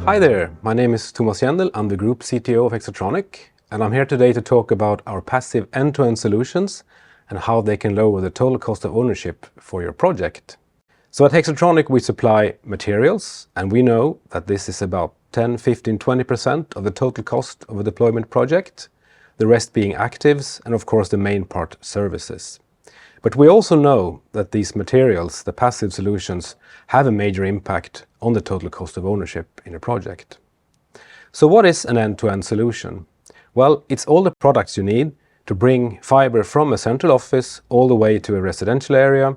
Hi there, my name is Tomas Jendel, I'm the Group CTO of Hexatronic, and I'm here today to talk about our passive end-to-end solutions and how they can lower the total cost of ownership for your project. So at Hexatronic we supply materials, and we know that this is about 10, 15, 20% of the total cost of a deployment project, the rest being actives and of course the main part services. But we also know that these materials, the passive solutions, have a major impact on the total cost of ownership in a project. So what is an end-to-end solution? Well, it's all the products you need to bring fiber from a central office all the way to a residential area,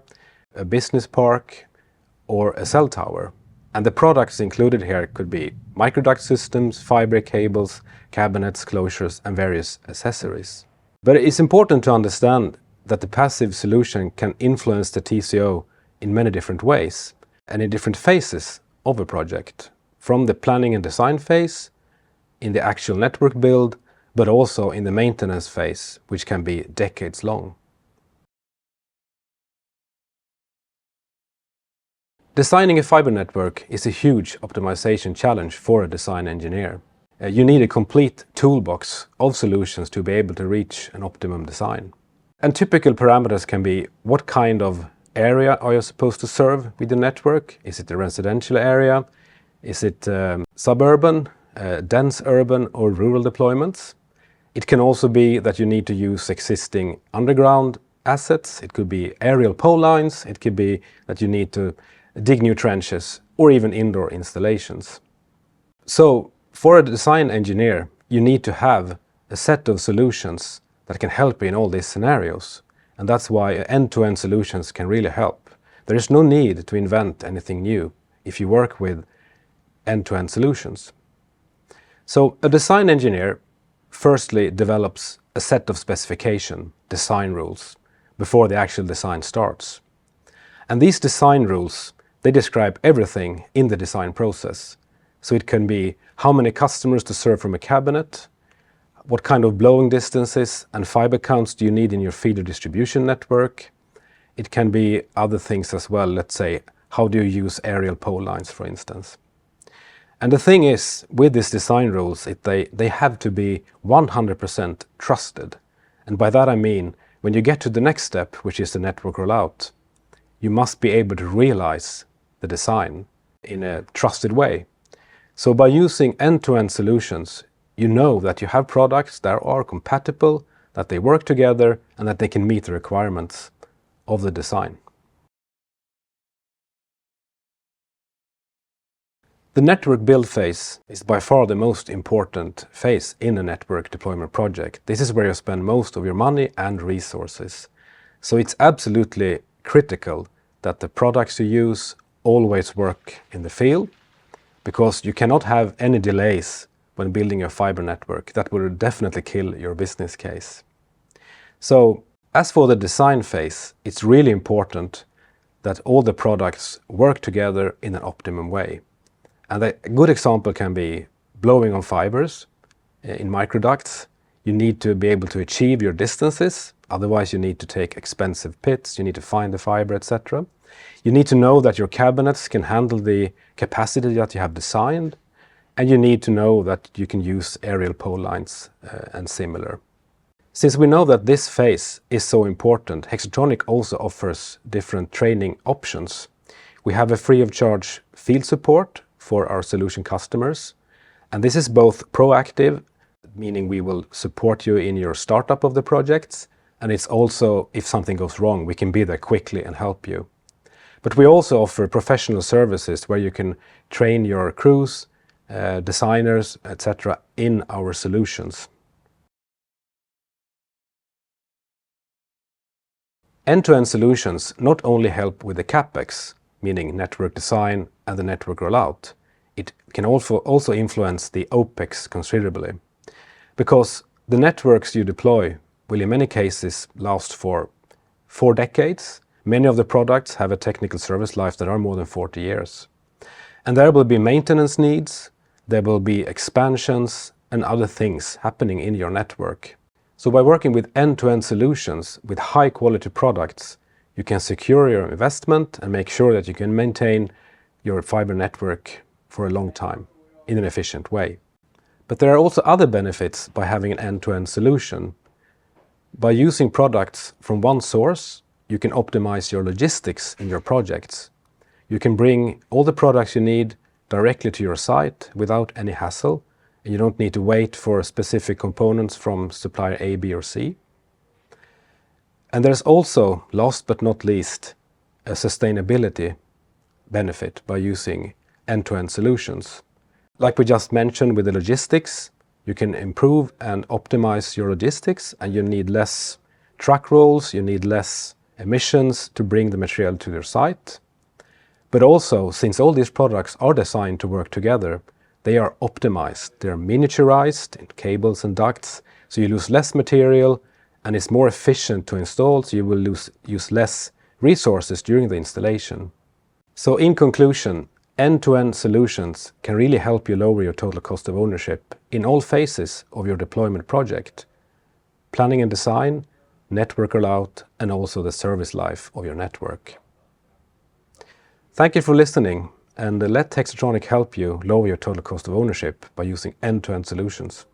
a business park, or a cell tower. And the products included here could be microduct systems, fiber cables, cabinets, closures, and various accessories. But it's important to understand that the passive solution can influence the TCO in many different ways and in different phases of a project, from the planning and design phase, in the actual network build, but also in the maintenance phase, which can be decades long. Designing a fiber network is a huge optimization challenge for a design engineer. You need a complete toolbox of solutions to be able to reach an optimum design. And typical parameters can be: what kind of area are you supposed to serve with the network? Is it a residential area? Is it suburban, dense urban or rural deployments? It can also be that you need to use existing underground assets. It could be aerial pole lines. It could be that you need to dig new trenches or even indoor installations. So for a design engineer, you need to have a set of solutions that can help you in all these scenarios. And that's why end-to-end solutions can really help. There is no need to invent anything new if you work with end-to-end solutions. So a design engineer firstly develops a set of specification, design rules, before the actual design starts. And these design rules, they describe everything in the design process. So it can be how many customers to serve from a cabinet, what kind of blowing distances and fiber counts do you need in your feeder distribution network. It can be other things as well. Let's say, how do you use aerial pole lines, for instance. And the thing is, with these design rules, they have to be 100% trusted. And by that I mean, when you get to the next step, which is the network rollout, you must be able to realize the design in a trusted way. So by using end-to-end solutions, you know that you have products that are compatible, that they work together, and that they can meet the requirements of the design. The network build phase is by far the most important phase in a network deployment project. This is where you spend most of your money and resources. So it's absolutely critical that the products you use always work in the field, because you cannot have any delays when building a fiber network. That will definitely kill your business case. So as for the design phase, it's really important that all the products work together in an optimum way. And a good example can be blowing on fibers in microducts. You need to be able to achieve your distances, otherwise you need to take expensive pits, you need to find the fiber, etc. You need to know that your cabinets can handle the capacity that you have designed, and you need to know that you can use aerial pole lines and similar. Since we know that this phase is so important, Hexatronic also offers different training options. We have a free of charge field support for our solution customers, and this is both proactive, meaning we will support you in your startup of the projects, and it's also, if something goes wrong, we can be there quickly and help you. But we also offer professional services where you can train your crews, designers, etc. in our solutions. End-to-end solutions not only help with the CapEx, meaning network design and the network rollout, it can also influence the OpEx considerably. Because the networks you deploy will in many cases last for 4 decades. Many of the products have a technical service life that are more than 40 years. And there will be maintenance needs, there will be expansions and other things happening in your network. So by working with end-to-end solutions with high quality products, you can secure your investment and make sure that you can maintain your fiber network for a long time. in an efficient way. But there are also other benefits by having an end-to-end solution. By using products from one source, you can optimize your logistics in your projects. You can bring all the products you need directly to your site without any hassle, and you don't need to wait for specific components from supplier A, B, or C. And there's also, last but not least, a sustainability benefit by using end-to-end solutions. Like we just mentioned with the logistics, you can improve and optimize your logistics, and you need less truck rolls, you need less emissions to bring the material to your site. But also, since all these products are designed to work together, they are optimized, they are miniaturized in cables and ducts, so you lose less material and it's more efficient to install, so you will use less resources during the installation. So in conclusion, end-to-end solutions can really help you lower your total cost of ownership in all phases of your deployment project: planning and design, network rollout, and also the service life of your network. Thank you for listening, and let Hexatronic help you lower your total cost of ownership by using end-to-end solutions.